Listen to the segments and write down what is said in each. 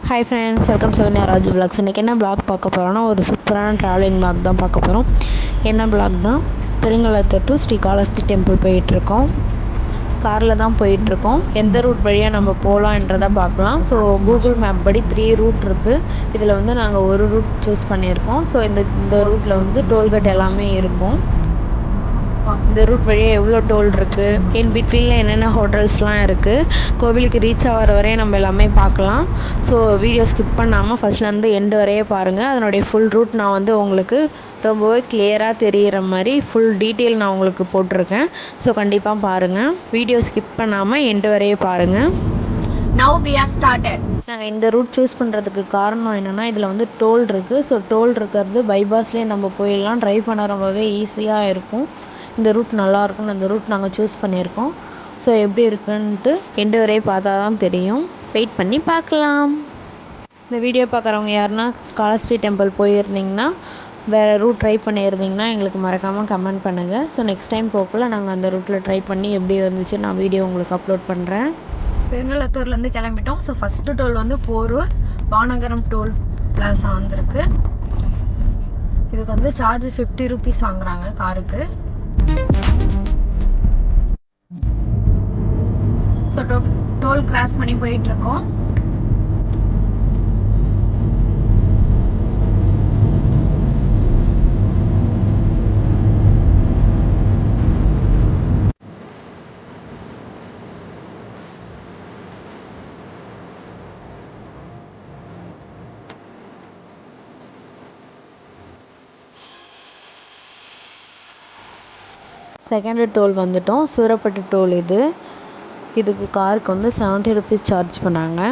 Hi friends, welcome Sukanya Raju vlogs. இன்றைக்கி என்ன vlog பார்க்க போகிறோன்னா ஒரு சூப்பரான ட்ராவலிங் விளாக் தான் பார்க்க போகிறோம். என்ன விளாக் தான், பெருங்களத்தூர் டு ஸ்ரீகாளஹஸ்தி டெம்பிள் போயிட்டுருக்கோம். காரில் தான் போயிட்டுருக்கோம். எந்த ரூட் வழியாக நம்ம போகலான்றதை பார்க்கலாம். ஸோ கூகுள் மேப் படி 3 ரூட் இருக்குது. இதில் வந்து நாங்கள் ஒரு ரூட் சூஸ் பண்ணியிருக்கோம். ஸோ இந்த ரூட்டில் வந்து டோல்கேட் எல்லாமே இருக்கும். இந்த ரூட் வழியாக எவ்வளோ டோல் இருக்குது, இன் பிட்வீனில் என்னென்ன ஹோட்டல்ஸ்லாம் இருக்குது, கோவிலுக்கு ரீச் ஆகிற வரையும் நம்ம எல்லாமே பார்க்கலாம். ஸோ வீடியோ ஸ்கிப் பண்ணாமல் ஃபஸ்ட்லேருந்து எண்டு வரையே பாருங்கள். அதனுடைய ஃபுல் ரூட் நான் வந்து உங்களுக்கு ரொம்பவே கிளியராக தெரிகிற மாதிரி ஃபுல் டீட்டெயில் நான் உங்களுக்கு போட்டிருக்கேன். ஸோ கண்டிப்பாக பாருங்கள், வீடியோ ஸ்கிப் பண்ணாமல் எண்டு வரையே பாருங்கள். Now we are started. நாங்கள் இந்த ரூட் சூஸ் பண்ணுறதுக்கு காரணம் என்னென்னா, இதில் வந்து டோல் இருக்குது. ஸோ டோல் இருக்கிறது பைபாஸ்லேயே நம்ம போயிடலாம். ட்ரைவ் பண்ண ரொம்பவே ஈஸியாக இருக்கும். இந்த ரூட் நல்லாயிருக்கும். இந்த ரூட் நாங்கள் சூஸ் பண்ணியிருக்கோம். ஸோ எப்படி இருக்குன்ட்டு எண்டு வரையே பார்த்தா தான் தெரியும். வெயிட் பண்ணி பார்க்கலாம். இந்த வீடியோ பார்க்குறவங்க யாருன்னா ஸ்ரீகாளஹஸ்தி டெம்பிள் போயிருந்தீங்கன்னா, வேறு ரூட் ட்ரை பண்ணியிருந்தீங்கன்னா எங்களுக்கு மறக்காமல் கமெண்ட் பண்ணுங்கள். ஸோ நெக்ஸ்ட் டைம் போகக்குள்ள நாங்கள் அந்த ரூட்டில் ட்ரை பண்ணி எப்படி இருந்துச்சு நான் வீடியோ உங்களுக்கு அப்லோட் பண்ணுறேன். பெருங்களத்தூர்லேருந்து கிளம்பிட்டோம். ஸோ ஃபஸ்ட்டு டோல் வந்து போரூர் வானகரம் டோல் பிளாஸா வந்திருக்கு. இதுக்கு வந்து சார்ஜ் 50 ரூபீஸ் வாங்குறாங்க காருக்கு. ஸோ டோல் கிராஸ் பண்ணி போயிட்டுருக்கோம். செகண்ட் டோல் வந்துட்டோம். சூரப்பட்டு டோல் இதுக்கு காருக்கு வந்து 70 ரூபீஸ் சார்ஜ் பண்ணாங்க.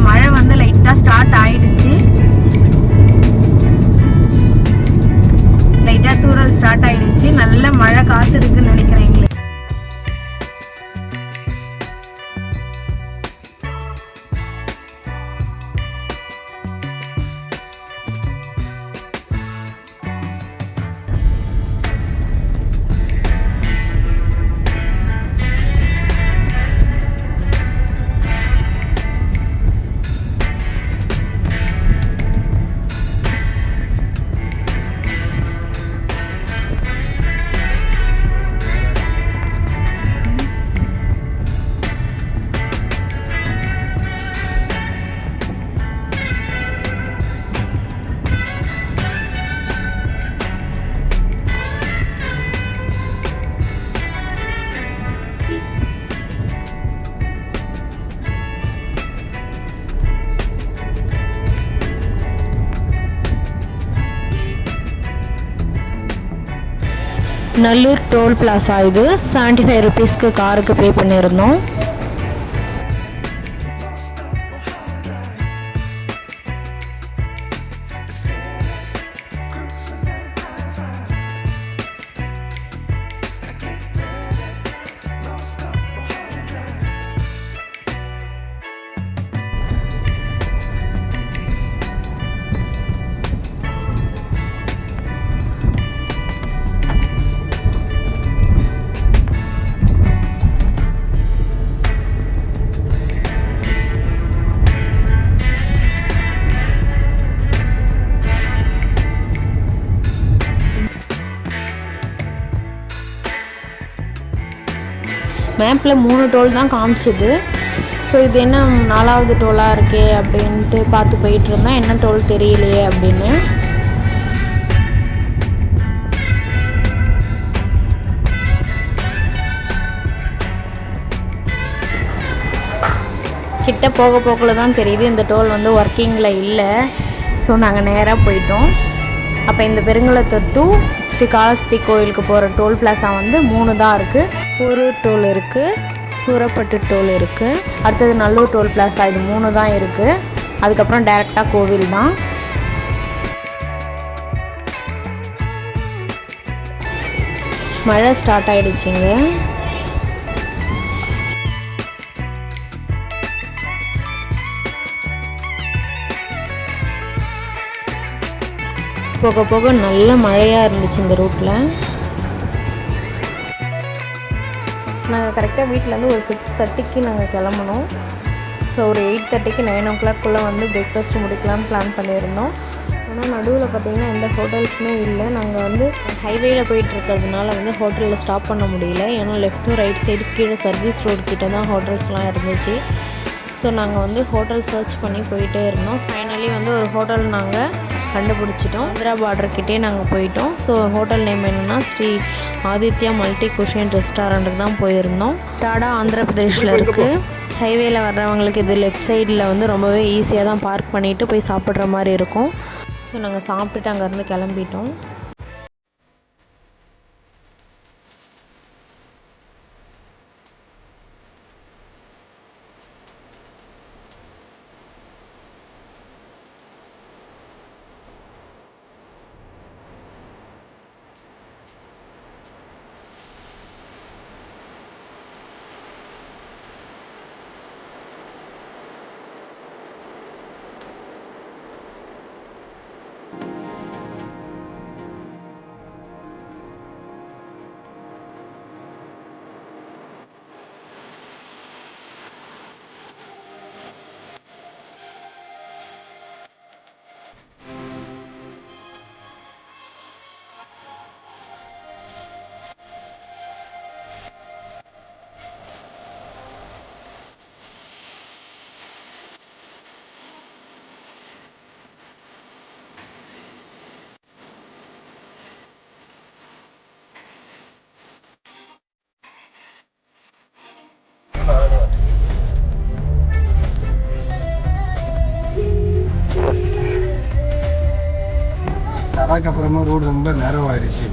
மழை வந்து லைட்டாக ஸ்டார்ட் ஆயிடுச்சு. லைட்டாக தூறல் ஸ்டார்ட் ஆயிடுச்சு. நல்ல மழை காத்து இருக்குன்னு நினைக்கிறேன் எங்களுக்கு. நல்லூர் டோல் பிளாஸா இது. 75 ரூபீஸ்க்கு காருக்கு பே பண்ணியிருந்தோம். மேப்பில் 3 டோல் தான் காமிச்சிது. ஸோ இது என்ன 4வது டோலாக இருக்கே அப்படின்ட்டு பார்த்து போயிட்டு இருந்தேன். என்ன டோல் தெரியலையே அப்படின்னு. கிட்ட போக போக்கில் தான் தெரியுது இந்த டோல் வந்து ஒர்க்கிங்கில் இல்லை. ஸோ நாங்கள் நேராக போயிட்டோம். அப்போ இந்த பெருங்குளத்தூர் டு ஸ்ரீகாளஹஸ்தி கோயிலுக்கு போகிற டோல் பிளாஸா வந்து 3 தான் இருக்குது. போரூர் டோல் இருக்குது, சூரப்பட்டு டோல் இருக்குது, அடுத்தது நல்லூர் டோல் பிளாஸா, இது 3 தான் இருக்குது. அதுக்கப்புறம் டேரெக்டாக கோவில் தான். மழை ஸ்டார்ட் ஆகிடுச்சிங்க. போக போக நல்ல மழையாக இருந்துச்சு இந்த ரூட்டில். நாங்கள் கரெக்டாக வீட்டிலேருந்து ஒரு 6:30க்கு நாங்கள் கிளம்புனோம். ஸோ ஒரு 8:30க்கு 9 o'clock வந்து பிரேக்ஃபாஸ்ட் முடிக்கலாம்னு பிளான் பண்ணியிருந்தோம். ஆனால் நடுவில் பார்த்திங்கன்னா எந்த ஹோட்டல்ஸுமே இல்லை. நாங்கள் வந்து ஹைவேயில் போயிட்டுருக்கிறதுனால வந்து ஹோட்டலில் ஸ்டாப் பண்ண முடியல. ஏன்னா லெஃப்ட் டு ரைட் சைடு கீழே சர்வீஸ் ரோடு கிட்ட தான் ஹோட்டல்ஸ்லாம் இருந்துச்சு. ஸோ நாங்கள் வந்து ஹோட்டல் சர்ச் பண்ணி போயிட்டே இருந்தோம். ஃபைனலி வந்து ஒரு ஹோட்டல் நாங்கள் கண்டுபிடிச்சிட்டோம். ஆந்திரா பார்டர்கிட்டே நாங்கள் போயிட்டோம். ஸோ ஹோட்டல் நேம் என்னென்னா ஸ்ரீ ஆதித்யா மல்டி குஷன் ரெஸ்டாரண்ட்டுக்கு தான் போயிருந்தோம். டாடா ஆந்திர பிரதேஷில் இருக்குது. ஹைவேல வர்றவங்களுக்கு இது லெஃப்ட் சைடில் வந்து ரொம்பவே ஈஸியாக தான் பார்க் பண்ணிவிட்டு போய் சாப்பிட்ற மாதிரி இருக்கும். ஸோ நாங்கள் சாப்பிட்டுட்டு அங்கேருந்து கிளம்பிட்டோம். அதுக்கப்புறமா ரோடு ரொம்ப நேரவாயிருச்சு.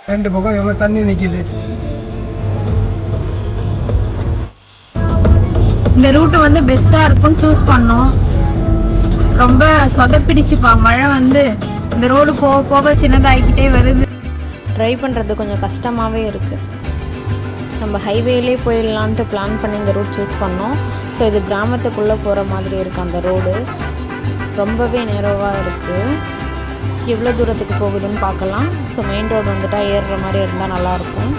ரெண்டு பக்கம் எவ்வளோ தண்ணி நிற்கிது. இந்த ரூட்டு வந்து பெஸ்ட்டாக இருக்கும்னு சூஸ் பண்ணோம். ரொம்ப சொதப்பிடிச்சுப்பா மழை வந்து. இந்த ரோடு போக போக சின்னதாகிக்கிட்டே வருது. ட்ரை பண்ணுறது கொஞ்சம் கஷ்டமாகவே இருக்குது. நம்ம ஹைவேலே போயிடலான்ட்டு பிளான் பண்ணி இந்த ரூட் சூஸ் பண்ணோம். ஸோ இது கிராமத்துக்குள்ளே போகிற மாதிரி இருக்குது. அந்த ரோடு ரொம்பவே நேரோவாக இருக்குது. எவ்வளோ தூரத்துக்கு போகுதுன்னு பார்க்கலாம். ஸோ மெயின் ரோடு வந்துட்டால் ஏறுற மாதிரி இருந்தால் நல்லாயிருக்கும்.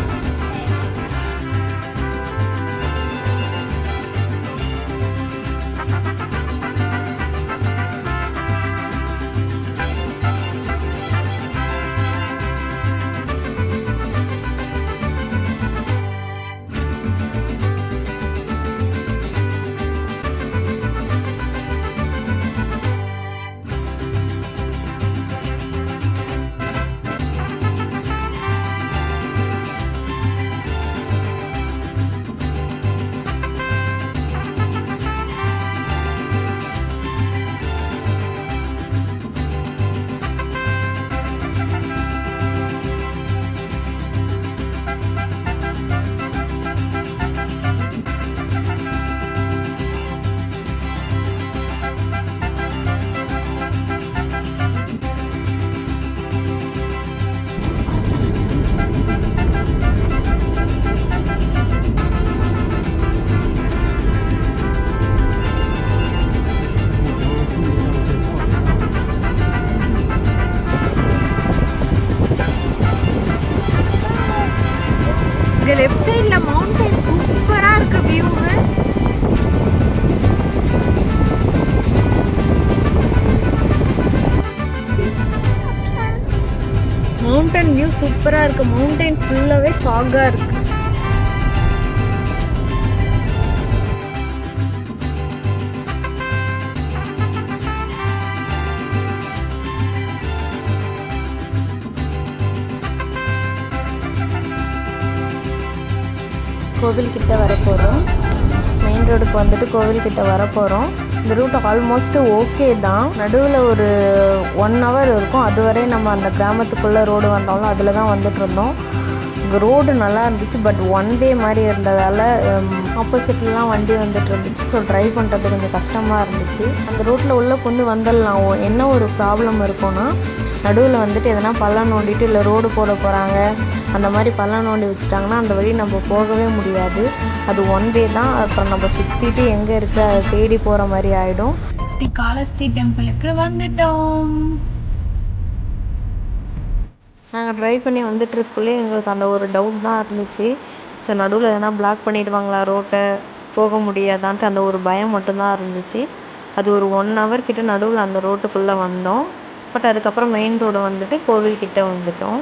சூப்பராக இருக்குது. மவுண்டைன் ஃபுல்லாகவே ஃபாகாக இருக்குது. கோவில்கிட்ட வரப்போகிறோம். மெயின் ரோடுக்கு வந்துட்டு கோவில்கிட்ட வரப்போகிறோம். இந்த ரூட் ஆல்மோஸ்ட்டு ஓகே தான். நடுவில் ஒரு 1 hour இருக்கும். அதுவரை நம்ம அந்த கிராமத்துக்குள்ளே ரோடு வந்தாலும் அதில் தான் வந்துட்டு இருந்தோம். இங்கே ரோடு நல்லா இருந்துச்சு. பட் 1 way மாதிரி இருந்ததால் ஆப்போசிட்லாம் வண்டி வந்துட்டு இருந்துச்சு. ஸோ ட்ரைவ் பண்ணுறது கொஞ்சம் கஷ்டமாக இருந்துச்சு. அந்த ரோட்டில் உள்ளே கொண்டு வந்துடலாம். என்ன ஒரு ப்ராப்ளம் இருக்கும்னா, நடுவில் வந்துட்டு எதனா பள்ளம் நோண்டிட்டு இல்லை ரோடு போட போகிறாங்க, அந்த மாதிரி பள்ளம் நோண்டி வச்சுட்டாங்கன்னா அந்த வழி நம்ம போகவே முடியாது. அது 1 way தான். அப்புறம் நம்ம சுற்றிட்டு எங்கே இருக்குது அதை தேடி போகிற மாதிரி ஆகிடும். ஸ்ரீ காளஹஸ்தி டெம்பிளுக்கு வந்துட்டோம். நாங்கள் ட்ரைவ் பண்ணி வந்துட்டு இருக்கக்குள்ளே எங்களுக்கு அந்த ஒரு டவுட் தான் இருந்துச்சு. ஸோ நடுவில் எதனா பிளாக் பண்ணிடுவாங்களா, ரோட்டை போக முடியாதான்ட்டு அந்த ஒரு பயம் மட்டும்தான் இருந்துச்சு. அது ஒரு 1 hour கிட்ட நடுவில் அந்த ரோட்டுக்குள்ளே வந்தோம். பட் அதுக்கப்புறம் மெயின் ரோடு வந்துட்டு கோவில்கிட்ட வந்துட்டோம்.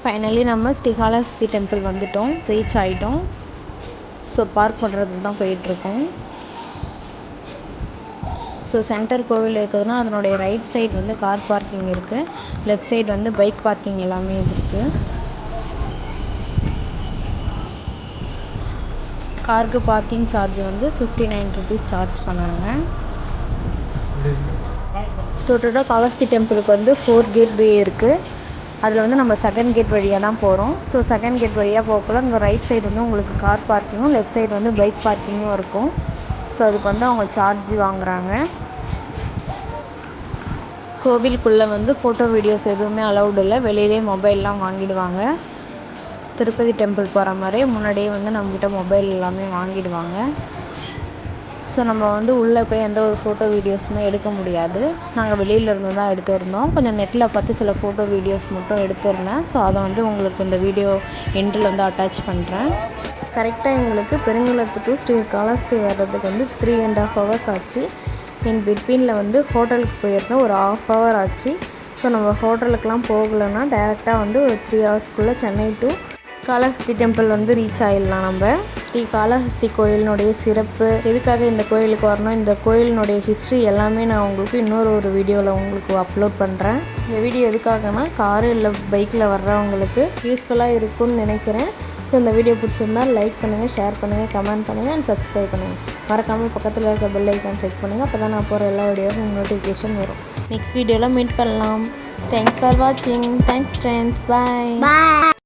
ஃபைனலி நம்ம ஸ்ரீ காளஹஸ்தி டெம்பிள் வந்துட்டோம், ரீச் ஆகிட்டோம். ஸோ பார்க் பண்ணுறது தான் போயிட்டுருக்கோம். ஸோ சென்டர் கோவில் இருக்குதுன்னா அதனுடைய ரைட் சைடு வந்து கார் பார்க்கிங் இருக்குது, லெஃப்ட் சைடு வந்து பைக் பார்க்கிங் எல்லாமே இருக்குது. காருக்கு பார்க்கிங் சார்ஜ் வந்து 59 rupees சார்ஜ் பண்ணாங்க. டோட்டலாக காளஹஸ்தி டெம்பிளுக்கு வந்து 4 கேட்வே இருக்குது. அதில் வந்து நம்ம 2nd கேட் வழியாக தான் போகிறோம். ஸோ 2nd கேட் வழியாக போகக்குள்ள இங்கே ரைட் சைடு வந்து உங்களுக்கு கார் பார்க்கிங்கும், லெஃப்ட் சைடு வந்து பைக் பார்க்கிங்கும் இருக்கும். ஸோ அதுக்கு வந்து அவங்க சார்ஜ் வாங்குகிறாங்க. கோவிலுக்குள்ளே வந்து ஃபோட்டோ வீடியோஸ் எதுவுமே அலௌடு இல்லை. வெளியிலே மொபைல்லாம் வாங்கிடுவாங்க. திருப்பதி டெம்பிள் போகிற மாதிரி முன்னாடியே வந்து நம்மக்கிட்ட மொபைல் எல்லாமே வாங்கிடுவாங்க. ஸோ நம்ம வந்து உள்ளே போய் எந்த ஒரு ஃபோட்டோ வீடியோஸுமே எடுக்க முடியாது. நாங்கள் வெளியிலேருந்து தான் எடுத்துருந்தோம். கொஞ்சம் நெட்டில் பார்த்து சில ஃபோட்டோ வீடியோஸ் மட்டும் எடுத்துருந்தேன். ஸோ அதை வந்து உங்களுக்கு இந்த வீடியோ எண்டில் வந்து அட்டாச் பண்ணுறேன். கரெக்டாக எங்களுக்கு பெருங்குளத்து டு ஸ்ரீ காளஹஸ்தி வர்றதுக்கு வந்து 3.5 hours ஆச்சு. இன் பிட்வீனில் வந்து ஹோட்டலுக்கு போயிருந்தோம், ஒரு 1/2 hour ஆச்சு. ஸோ நம்ம ஹோட்டலுக்கெலாம் போகலைன்னா டேரெக்டாக வந்து ஒரு 3 hours Chennai to Kalahasti temple வந்து ரீச் ஆகிடலாம். நம்ம ஸ்ரீ காளஹஸ்தி கோயிலினுடைய சிறப்பு, எதுக்காக இந்த கோயிலுக்கு வரணும், இந்த கோயிலினுடைய ஹிஸ்ட்ரி எல்லாமே நான் உங்களுக்கு இன்னொரு வீடியோவில் உங்களுக்கு அப்லோட் பண்ணுறேன். இந்த வீடியோ எதுக்காகனா காரு இல்லை பைக்கில் வர்றவங்களுக்கு யூஸ்ஃபுல்லாக இருக்கும்னு நினைக்கிறேன். ஸோ இந்த வீடியோ பிடிச்சிருந்தால் லைக் பண்ணுங்கள், ஷேர் பண்ணுங்கள், கமெண்ட் பண்ணுங்கள் அண்ட் சப்ஸ்கிரைப் பண்ணுங்கள். மறக்காமல் பக்கத்தில் இருக்க பெல் ஐக்கான் கிளிக் பண்ணுங்கள். அப்போ தான் நான் போகிற எல்லா வீடியோவும் நோட்டிஃபிகேஷன் வரும். நெக்ஸ்ட் வீடியோவில் மீட் பண்ணலாம். தேங்க்ஸ் ஃபார் வாட்சிங். Thanks friends. பாய்.